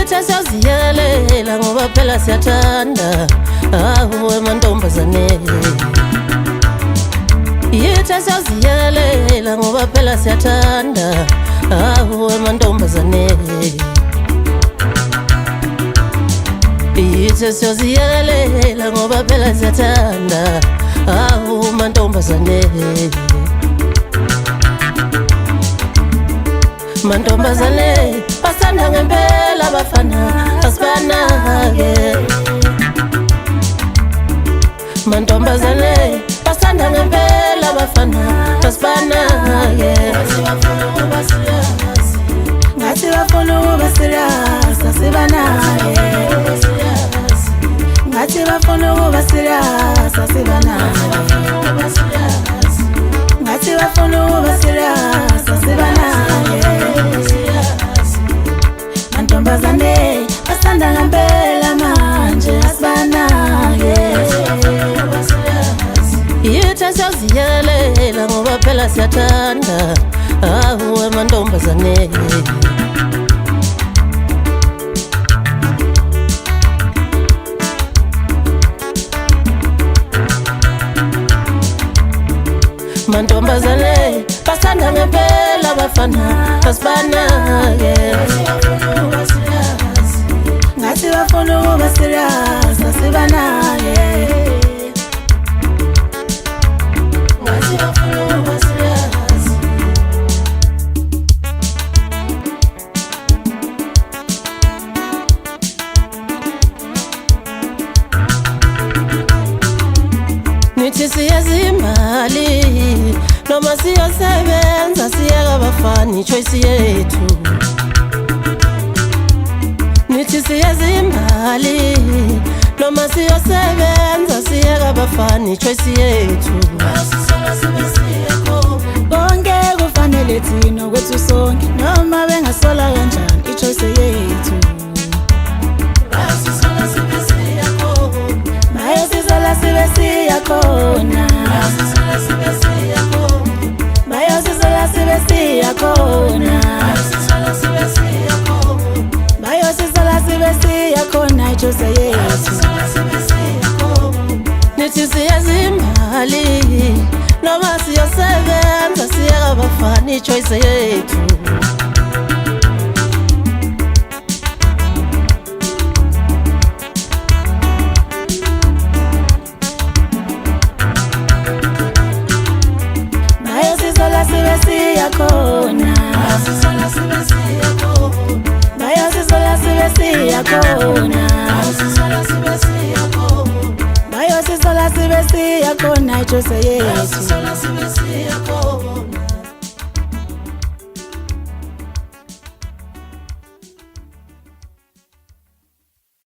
Yithi siyaziyelela ngoba phela siyathanda awu mantombazane. Yithi siyaziyelela ngoba phela siyathanda awu mantombazane. Yithi siyaziyelela ngoba phela siyathanda awu mantombazane. Mantombazane basanda ngempela bafana asibanake. Mantombazane basanda ngempela bafana asibanake. Ngathi bafuna ukuba serious asibanake. Ngathi bafuna ukuba serious asibanake. Ngathi bafuna ukuba serious asibanake. Mantombazane basanda ngempela manje asibanake. Yithi siyaziyelela ngoba phela siyathanda awu mantombazane. Mantombazane basanda ngempela bafana asibanake. Ngathi bafuna ukuba serious asibanake. Ngathi bafuna ukuba serious. Nithi siyazimali noma siyosebenza siyeka bafana ichoice yethu. Nithi siyazimbali noma siyosebenza siyeka bafana ichoice yethu. Bonke kufanele thina kwethu sonke noma bengasola kanjani ichoice yethu. Maye sisola sibe siyakhona. Maye sisola sibe siyakhona. Maye sisola sibe siyakhona ichoice yethu. Nithi siyazimbali noma siyosebenza siyeka bafana ichoice yethu. Sibe siyakhona. Maye sisola sibe siyakhona. Maye sisola sibe siyakhona ichoice yethu.